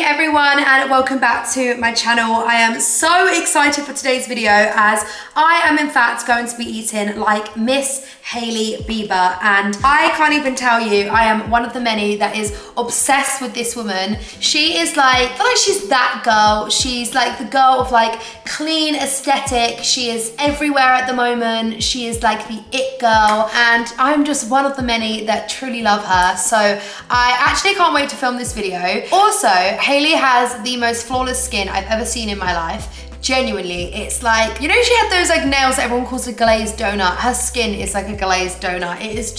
morning everyone and welcome back to my channel. I am so excited for today's video as I am in fact going to be eating like Miss Hailey Bieber, and I can't even tell you, I am one of the many that is obsessed with this woman. She is like, I feel like she's that girl. She's like the girl of like clean aesthetic. She is everywhere at the moment. She is like the it girl, and I'm just one of the many that truly love her. So I actually can't wait to film this video. Also, Hailey has the most flawless skin I've ever seen in my life. Genuinely, it's like, you know, she had those like nails that everyone calls a glazed donut. Her skin is like a glazed donut. It is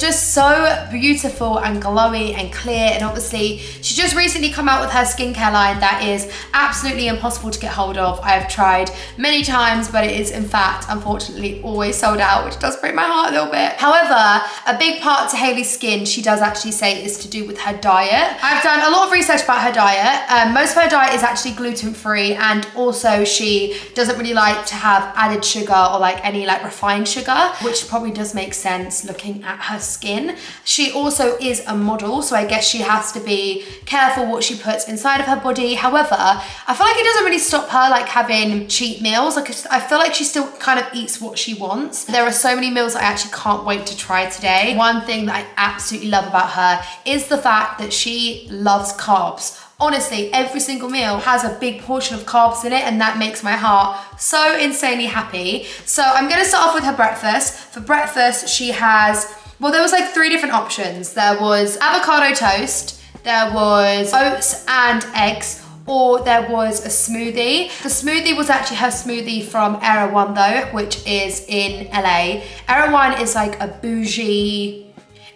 just so beautiful and glowy and clear. And obviously she's just recently come out with her skincare line that is absolutely impossible to get hold of. I have tried many times, but it is in fact unfortunately always sold out, which does break my heart a little bit. However, a big part to Hailey's skin, she does actually say, is to do with her diet. I've done a lot of research about her diet. Most of her diet is actually gluten-free, and also she doesn't really like to have added sugar or like any like refined sugar, which probably does make sense looking at her skin. She also is a model, so I guess she has to be careful what she puts inside of her body. However, I feel like it doesn't really stop her like having cheat meals. Like I feel like she still kind of eats what she wants. There are so many meals I actually can't wait to try today. One thing that I absolutely love about her is the fact that she loves carbs. Honestly, every single meal has a big portion of carbs in it, and that makes my heart so insanely happy. So I'm gonna start off with her breakfast. For breakfast, she has, well, there was like 3 different options. There was avocado toast, there was oats and eggs, or there was a smoothie. The smoothie was actually her smoothie from Era One though, which is in LA. Era One is like a bougie,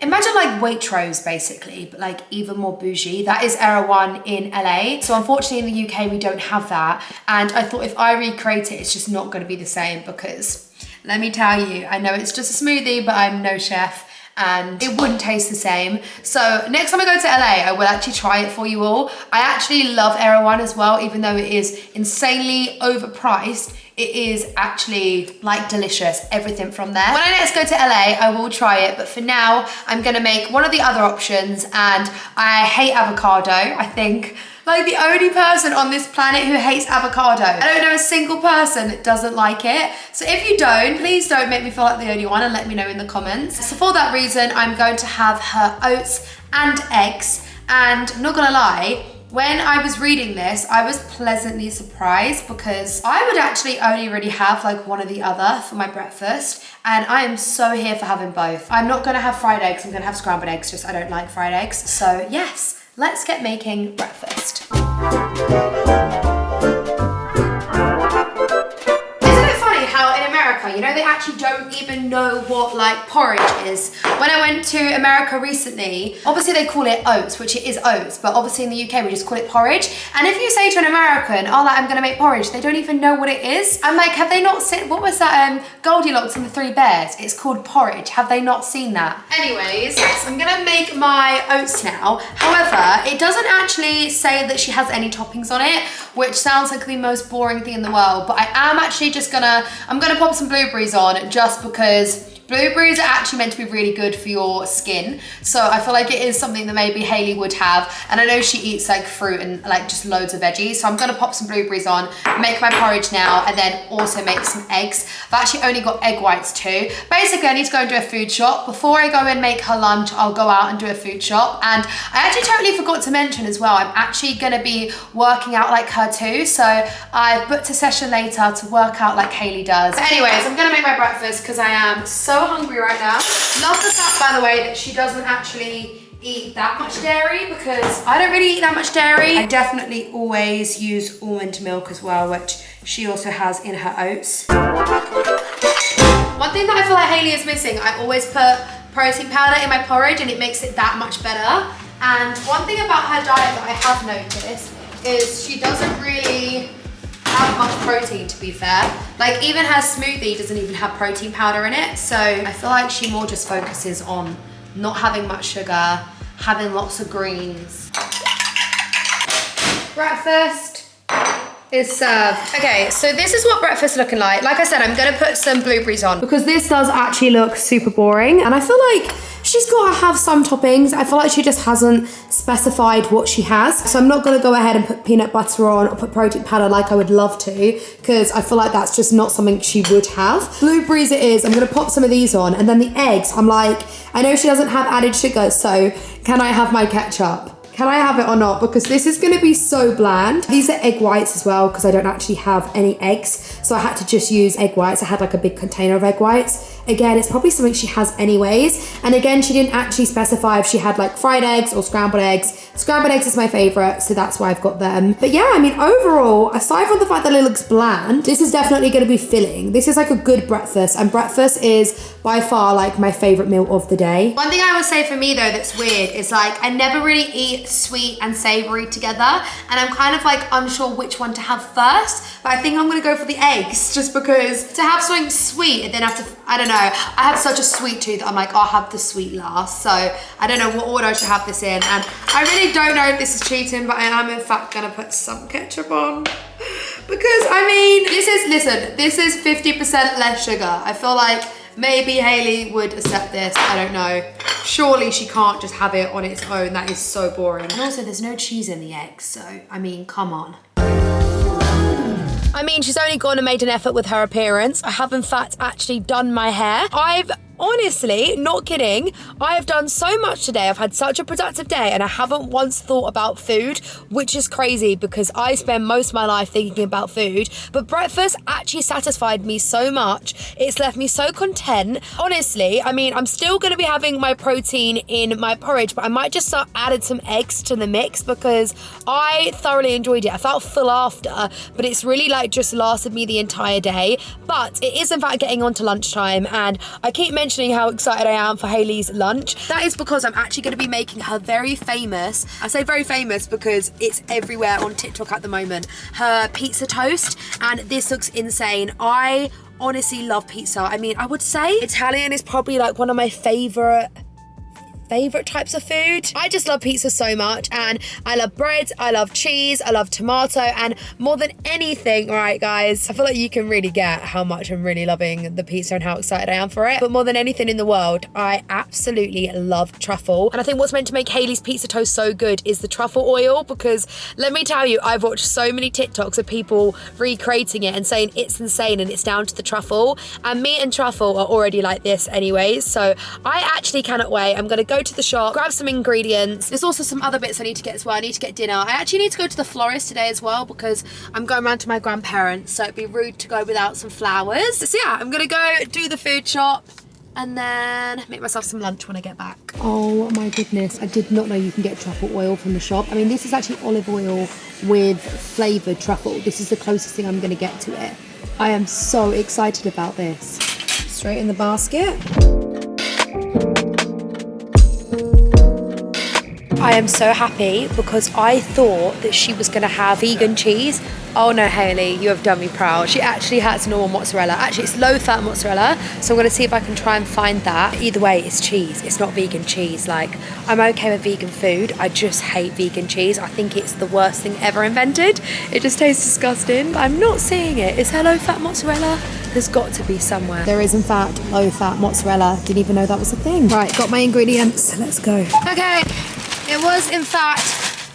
imagine like Waitrose basically, but like even more bougie. That is Era One in LA. So unfortunately in the UK we don't have that. And I thought if I recreate it, it's just not gonna be the same, because let me tell you, I know it's just a smoothie, but I'm no chef and it wouldn't taste the same. So next time I go to LA, I will actually try it for you all. I actually love Era One as well, even though it is insanely overpriced. It is actually like delicious, everything from there. When I next go to LA, I will try it, but for now, I'm gonna make one of the other options, and I hate avocado. I think like the only person on this planet who hates avocado. I don't know a single person that doesn't like it. So if you don't, please don't make me feel like the only one and let me know in the comments. So for that reason, I'm going to have her oats and eggs, and I'm not gonna lie, when I was reading this, I was pleasantly surprised because I would actually only really have like one or the other for my breakfast, and I am so here for having both. I'm not gonna have fried eggs, I'm gonna have scrambled eggs, just I don't like fried eggs. So yes, let's get making breakfast. You know, they actually don't even know what like porridge is. When I went to America recently, obviously they call it oats, which it is oats, but obviously in the UK we just call it porridge. And if you say to an American, oh, like I'm gonna make porridge, they don't even know what it is. I'm like, have they not seen, what was that, Goldilocks and the 3 Bears? It's called porridge. Have they not seen that? Anyways, yes, I'm gonna make my oats now. However, it doesn't actually say that she has any toppings on it, which sounds like the most boring thing in the world, but I am actually just I'm gonna pop some blueberries on, just because blueberries are actually meant to be really good for your skin. So I feel like it is something that maybe Hailey would have. And I know she eats like fruit and like just loads of veggies. So I'm gonna pop some blueberries on, make my porridge now, and then also make some eggs. I've actually only got egg whites too. Basically, I need to go and do a food shop. Before I go and make her lunch, I'll go out and do a food shop. And I actually totally forgot to mention as well, I'm actually gonna be working out like her too. So I've booked a session later to work out like Hailey does. But anyways, I'm gonna make my breakfast because I am so hungry right now. Love the fact, by the way, that she doesn't actually eat that much dairy, because I don't really eat that much dairy. I definitely always use almond milk as well, which she also has in her oats. One thing that I feel like Hailey is missing, I always put protein powder in my porridge and it makes it that much better. And one thing about her diet that I have noticed is she doesn't really have much protein, to be fair. Like even her smoothie doesn't even have protein powder in it. So I feel like she more just focuses on not having much sugar, having lots of greens. Breakfast is served. Okay, so this is what breakfast is looking like. Like I said, I'm gonna put some blueberries on because this does actually look super boring. And I feel like she's got to have some toppings. I feel like she just hasn't specified what she has. So I'm not gonna go ahead and put peanut butter on or put protein powder like I would love to, because I feel like that's just not something she would have. Blueberries it is. I'm gonna pop some of these on, and then the eggs, I'm like, I know she doesn't have added sugar, so can I have my ketchup? Can I have it or not? Because this is gonna be so bland. These are egg whites as well, because I don't actually have any eggs. So I had to just use egg whites. I had like a big container of egg whites. Again, it's probably something she has anyways. And again, she didn't actually specify if she had like fried eggs or scrambled eggs. Scrambled eggs is my favorite, so that's why I've got them. But yeah, I mean, overall, aside from the fact that it looks bland, this is definitely gonna be filling. This is like a good breakfast, and breakfast is by far like my favorite meal of the day. One thing I would say for me though that's weird is like, I never really eat sweet and savory together, and I'm kind of like unsure which one to have first, but I think I'm gonna go for the eggs, just because to have something sweet and then have to, I don't know, I have such a sweet tooth, I'm like, I'll have the sweet last, so I don't know what order I should have this in, and I really don't know if this is cheating, but I am in fact gonna put some ketchup on, because I mean, this is 50% less sugar. I feel like maybe Hailey would accept this, I don't know. Surely she can't just have it on its own, that is so boring. And also there's no cheese in the eggs, so I mean, come on. I mean, she's only gone and made an effort with her appearance. I have in fact actually done my hair. I've honestly, not kidding, I have done so much today. I've had such a productive day and I haven't once thought about food, which is crazy because I spend most of my life thinking about food, but breakfast actually satisfied me so much. It's left me so content. Honestly, I mean, I'm still gonna be having my protein in my porridge, but I might just start adding some eggs to the mix because I thoroughly enjoyed it. I felt full after, but it's really like just lasted me the entire day. But it is in fact getting on to lunchtime, and I keep mentioning how excited I am for Hailey's lunch. That is because I'm actually going to be making her very famous, I say very famous because it's everywhere on TikTok at the moment, her pizza toast, and this looks insane. I honestly love pizza. I mean, I would say Italian is probably like one of my favorite types of food. I just love pizza so much, and I love bread, I love cheese, I love tomato, and more than anything, right guys, I feel like you can really get how much I'm really loving the pizza and how excited I am for it, but more than anything in the world, I absolutely love truffle. And I think what's meant to make Hailey's pizza toast so good is the truffle oil, because let me tell you, I've watched so many TikToks of people recreating it and saying it's insane and it's down to the truffle, and me and truffle are already like this anyways, so I actually cannot wait. I'm gonna go to the shop, grab some ingredients. There's also some other bits I need to get as well. I need to get dinner. I actually need to go to the florist today as well because I'm going around to my grandparents, so it'd be rude to go without some flowers. So yeah, I'm gonna go do the food shop and then make myself some lunch when I get back. Oh my goodness, I did not know you can get truffle oil from the shop. I mean, this is actually olive oil with flavoured truffle. This is the closest thing I'm gonna get to it. I am so excited about this. Straight in the basket. I am so happy because I thought that she was gonna have vegan cheese. Oh no, Hailey, you have done me proud. She actually has normal mozzarella. Actually, it's low-fat mozzarella, so I'm gonna see if I can try and find that. Either way, it's cheese. It's not vegan cheese. Like, I'm okay with vegan food. I just hate vegan cheese. I think it's the worst thing ever invented. It just tastes disgusting. But I'm not seeing it. Is there low-fat mozzarella? There's got to be somewhere. There is, in fact, low-fat mozzarella. Didn't even know that was a thing. Right, got my ingredients. Let's go. Okay. It was, in fact,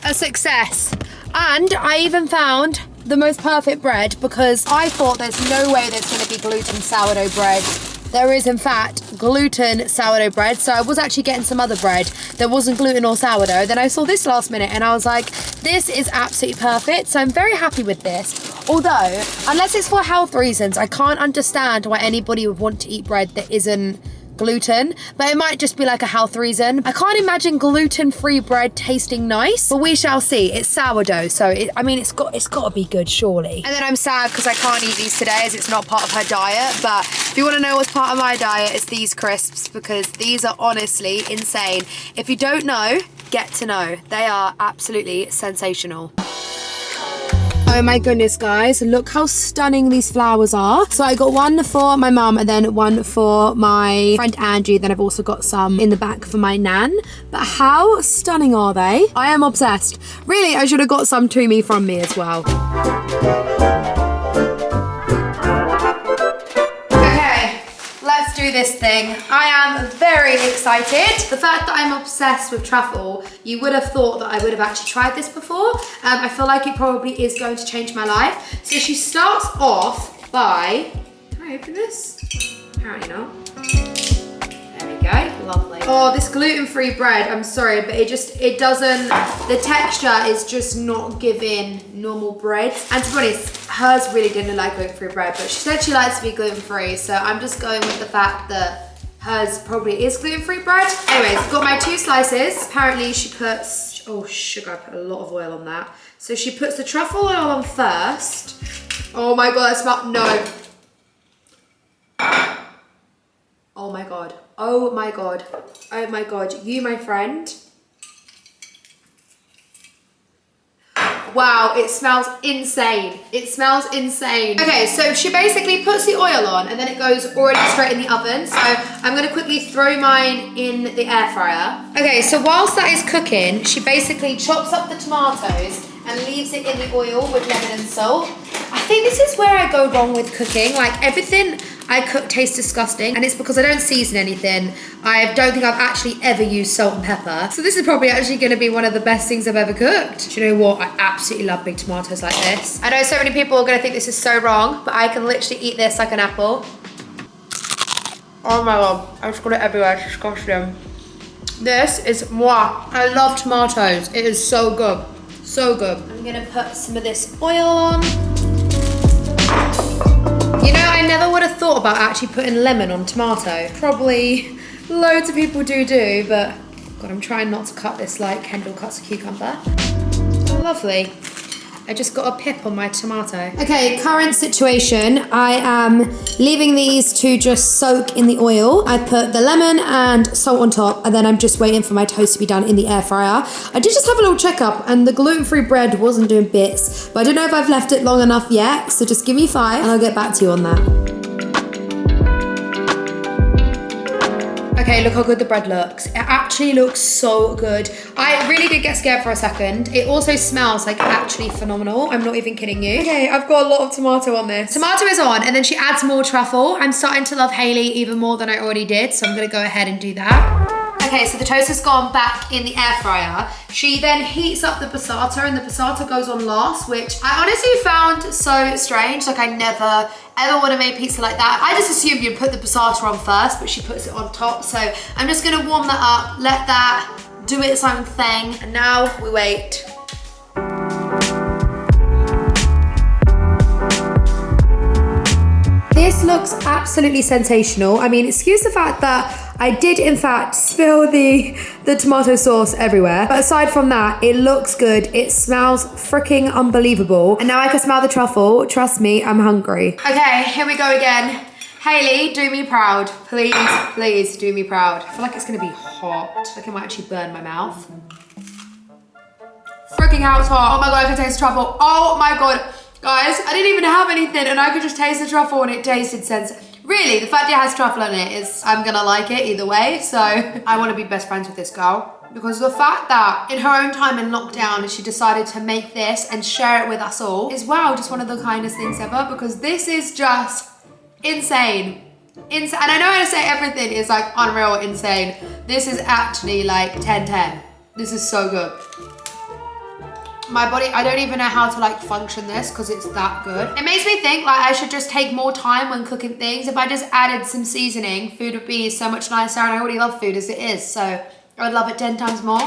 a success. And I even found the most perfect bread because I thought there's no way there's going to be gluten sourdough bread. There is, in fact, gluten sourdough bread. So I was actually getting some other bread that wasn't gluten or sourdough. Then I saw this last minute and I was like, this is absolutely perfect. So I'm very happy with this. Although, unless it's for health reasons, I can't understand why anybody would want to eat bread that isn't gluten, but it might just be like a health reason. I can't imagine gluten-free bread tasting nice, but we shall see. It's sourdough, so I mean, it's got to be good, surely. And then I'm sad because I can't eat these today as it's not part of her diet, but if you want to know what's part of my diet, it's these crisps because these are honestly insane. If you don't know, get to know. They are absolutely sensational. Oh my goodness, guys, look how stunning these flowers are. So I got one for my mum and then one for my friend Angie. Then I've also got some in the back for my nan. But how stunning are they? I am obsessed. Really, I should have got some to me from me as well. Okay, let's do this thing. I am very excited. The fact that I'm obsessed with truffle, you would have thought that I would have actually tried this before. I feel like it probably is going to change my life. So she starts off by, can I open this? Apparently not. There we go, lovely. Oh, this gluten-free bread, I'm sorry, but it doesn't, the texture is just not giving normal bread. And to be honest, hers really didn't like gluten-free bread, but she said she likes to be gluten-free, so I'm just going with the fact that hers probably is gluten-free bread. Anyways, I've got my 2 slices. Apparently she puts, oh sugar, I put a lot of oil on that. So she puts the truffle oil on first. Oh my God, that smells, no. Oh my God. Oh my God. Oh my God. You, my friend. Wow, it smells insane. It smells insane. Okay, so she basically puts the oil on and then it goes already straight in the oven. So I'm gonna quickly throw mine in the air fryer. Okay, so whilst that is cooking, she basically chops up the tomatoes and leaves it in the oil with lemon and salt. I think this is where I go wrong with cooking. Like everything I cook tastes disgusting, and it's because I don't season anything. I don't think I've actually ever used salt and pepper. So this is probably actually gonna be one of the best things I've ever cooked. Do you know what? I absolutely love big tomatoes like this. I know so many people are gonna think this is so wrong, but I can literally eat this like an apple. Oh my God, I just got it everywhere, it's disgusting. This is moi. I love tomatoes, it is so good. So good. I'm gonna put some of this oil on. You know, I never would have thought about actually putting lemon on tomato. Probably loads of people do, but God, I'm trying not to cut this like Kendall cuts a cucumber. Oh, lovely. I just got a pip on my tomato. Okay, current situation. I am leaving these to just soak in the oil. I put the lemon and salt on top, and then I'm just waiting for my toast to be done in the air fryer. I did just have a little checkup, and the gluten-free bread wasn't doing bits, but I don't know if I've left it long enough yet, so just give me 5 and I'll get back to you on that. Okay, look how good the bread looks. It actually looks so good. I really did get scared for a second. It also smells like actually phenomenal. I'm not even kidding you. Okay, I've got a lot of tomato on this. Tomato is on, and then she adds more truffle. I'm starting to love Hailey even more than I already did, so I'm gonna go ahead and do that. Okay, so the toast has gone back in the air fryer. She then heats up the passata, and the passata goes on last, which I honestly found so strange. Like, I never ever want to make pizza like that. I just assumed you'd put the passata on first, but she puts it on top. So I'm just gonna warm that up, let that do its own thing, and now we wait. This looks absolutely sensational. I mean, excuse the fact that I did in fact spill the tomato sauce everywhere. But aside from that, it looks good. It smells freaking unbelievable. And now I can smell the truffle. Trust me, I'm hungry. Okay, here we go again. Hailey, do me proud. Please, please do me proud. I feel like it's gonna be hot. Like it might actually burn my mouth. Freaking hell, it's hot. Oh my God, I can taste the truffle. Oh my God. Guys, I didn't even have anything and I could just taste the truffle and it tasted sense. Really, the fact it has truffle in it is, I'm gonna like it either way. So I wanna be best friends with this girl, because the fact that in her own time in lockdown, she decided to make this and share it with us all is, wow, just one of the kindest things ever, because this is just insane. And I know I say everything is like unreal, insane. This is actually like 10/10. This is so good. My body, I don't even know how to like function this because it's that good. It makes me think like I should just take more time when cooking things. If I just added some seasoning, food would be so much nicer, and I already love food as it is, so I would love it 10 times more.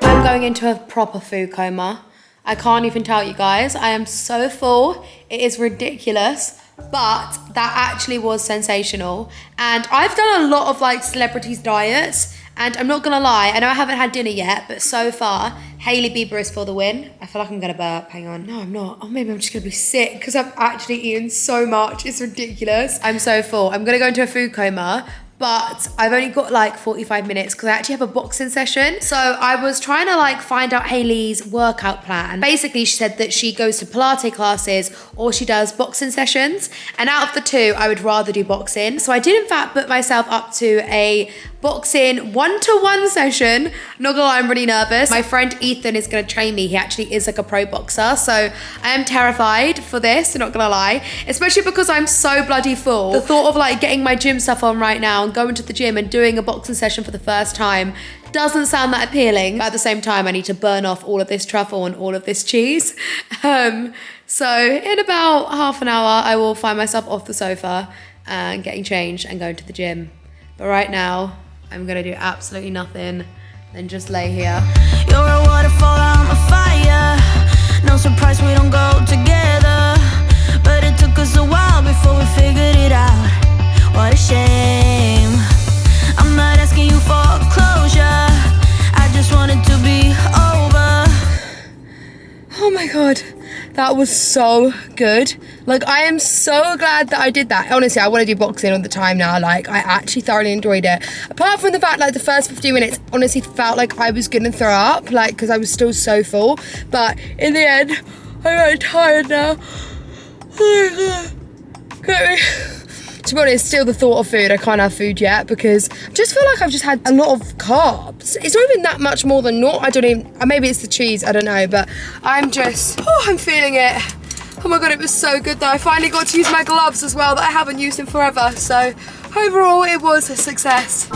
I'm going into a proper food coma. I can't even tell you guys. I am so full. It is ridiculous. But that actually was sensational. And I've done a lot of like celebrities diets, and I'm not gonna lie, I know I haven't had dinner yet, but so far, HAILEY BIEBER is for the win. I feel like I'm gonna burp, hang on. No, I'm not. Oh, maybe I'm just gonna be sick because I've actually eaten so much. It's ridiculous. I'm so full. I'm gonna go into a food coma, but I've only got like 45 minutes because I actually have a boxing session. So I was trying to like find out Hailey's workout plan. Basically, she said that she goes to Pilates classes or she does boxing sessions. And out of the two, I would rather do boxing. So I did in fact put myself up to a boxing 1-to-1 session. Not gonna lie, I'm really nervous. My friend Ethan is gonna train me. He actually is like a pro boxer, so I am terrified for this, not gonna lie, especially because I'm so bloody full. The thought of like getting my gym stuff on right now and going to the gym and doing a boxing session for the first time doesn't sound that appealing. But at the same time, I need to burn off all of this truffle and all of this cheese. So in about half an hour, I will find myself off the sofa and getting changed and going to the gym. But right now, I'm gonna do absolutely nothing and just lay here. You're a waterfall, I'm a fire. No surprise we don't go together, but it took us a while before we figured it out. What a shame. I'm not asking you for closure, I just want it to be over. Oh my God, that was so good. Like, I am so glad that I did that. Honestly, I want to do boxing all the time now. Like, I actually thoroughly enjoyed it. Apart from the fact, like, the first 15 minutes honestly felt like I was gonna throw up, like, because I was still so full. But in the end, I'm very tired now. Oh my God. To be honest, still the thought of food, I can't have food yet because I just feel like I've just had a lot of carbs. It's not even that much more than not. I don't even, maybe it's the cheese, I don't know, but I'm just, I'm feeling it. Oh my God, it was so good though. I finally got to use my gloves as well that I haven't used in forever. So overall, it was a success.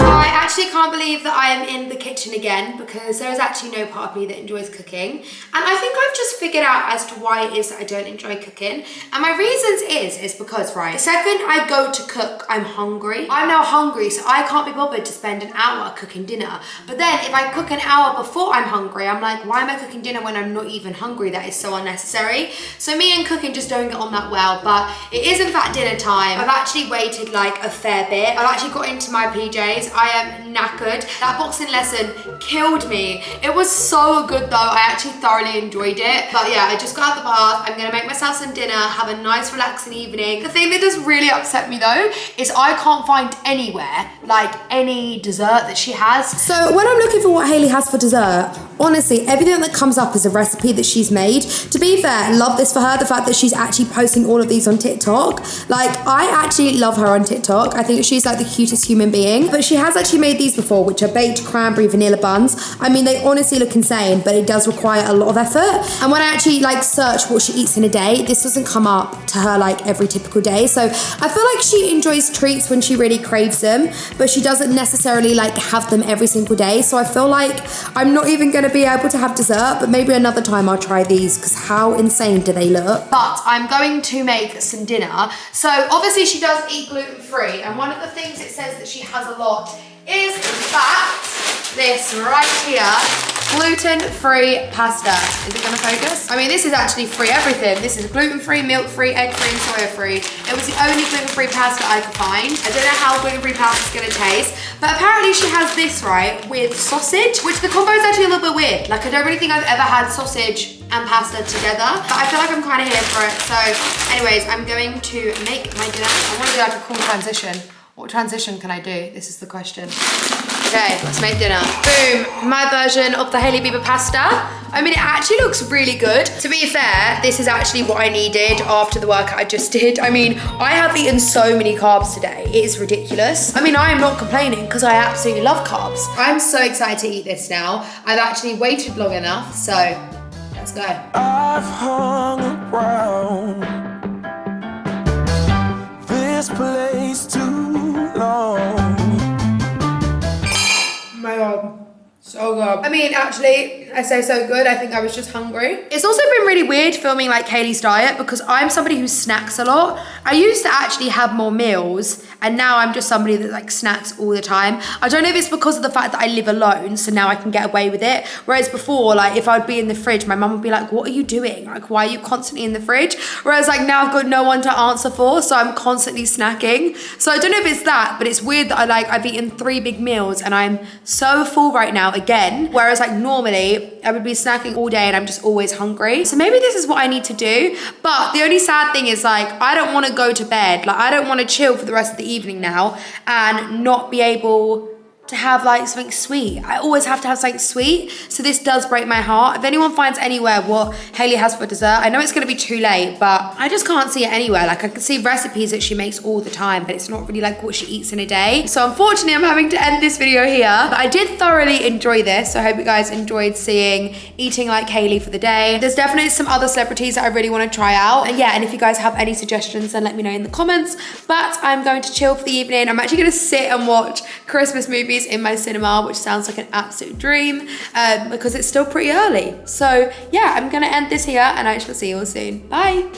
I actually can't believe that I am in the kitchen again because there is actually no part of me that enjoys cooking. And I think I've just figured out as to why it is that I don't enjoy cooking. And my reasons is because, right, the second I go to cook, I'm hungry. I'm now hungry, so I can't be bothered to spend an hour cooking dinner. But then if I cook an hour before I'm hungry, I'm like, why am I cooking dinner when I'm not even hungry? That is so unnecessary. So me and cooking just don't get on that well, but it is in fact dinner time. I've actually waited like a fair bit. I've actually got into my PJs. I am knackered. That boxing lesson killed me. It was so good though. I actually thoroughly enjoyed it. But yeah, I just got out the bath. I'm gonna make myself some dinner, have a nice relaxing evening. The thing that does really upset me though is I can't find anywhere like any dessert that she has. So when I'm looking for what Hailey has for dessert, honestly, everything that comes up is a recipe that she's made. To be fair, love this for her, the fact that she's actually posting all of these on TikTok. Like, I actually love her on TikTok. I think she's like the cutest human being. But she has actually made these before, which are baked cranberry vanilla buns. I mean, they honestly look insane, but it does require a lot of effort. And when I actually like search what she eats in a day, this doesn't come up to her like every typical day. So I feel like she enjoys treats when she really craves them, but she doesn't necessarily like have them every single day. So I feel like I'm not even gonna be able to have dessert, but maybe another time I'll try these because how insane do they look? But I'm going to make some dinner. So obviously she does eat gluten-free, and one of the things it says that she has a lot is in fact this right here, gluten-free pasta. Is it gonna focus? I mean, this is actually free everything. This is gluten-free, milk-free, egg-free, and soya-free. It was the only gluten-free pasta I could find. I don't know how gluten-free pasta is gonna taste, but apparently she has this, right, with sausage, which the combo is actually a little bit weird. Like, I don't really think I've ever had sausage and pasta together, but I feel like I'm kind of here for it. So anyways, I'm going to make my dinner. I want to do like a cool transition. What transition can I do? This is the question. Okay, let's make dinner. Boom, my version of the Hailey Bieber pasta. I mean, it actually looks really good. To be fair, this is actually what I needed after the workout I just did. I mean, I have eaten so many carbs today. It is ridiculous. I mean, I am not complaining because I absolutely love carbs. I'm so excited to eat this now. I've actually waited long enough, so let's go. I've hung around this place too long. My God, so good. I mean, actually, I say so good, I think I was just hungry. It's also been really weird filming like Hailey's diet because I'm somebody who snacks a lot. I used to actually have more meals, and now I'm just somebody that like snacks all the time. I don't know if it's because of the fact that I live alone, so now I can get away with it. Whereas before, like if I'd be in the fridge, my mum would be like, what are you doing? Like, why are you constantly in the fridge? Whereas like now I've got no one to answer for, so I'm constantly snacking. So I don't know if it's that, but it's weird that I've eaten 3 big meals and I'm so full right now again. Whereas like normally I would be snacking all day and I'm just always hungry. So maybe this is what I need to do. But the only sad thing is like, I don't want to go to bed. Like I don't want to chill for the rest of the evening now and not be able to have like something sweet. I always have to have something sweet. So this does break my heart. If anyone finds anywhere what Hailey has for dessert, I know it's gonna be too late, but I just can't see it anywhere. Like I can see recipes that she makes all the time, but it's not really like what she eats in a day. So unfortunately, I'm having to end this video here. But I did thoroughly enjoy this. So I hope you guys enjoyed seeing eating like Hailey for the day. There's definitely some other celebrities that I really want to try out. And yeah, and if you guys have any suggestions, then let me know in the comments. But I'm going to chill for the evening. I'm actually gonna sit and watch Christmas movies in my cinema, which sounds like an absolute dream because it's still pretty early. So yeah, I'm gonna end this here and I shall see you all soon. Bye.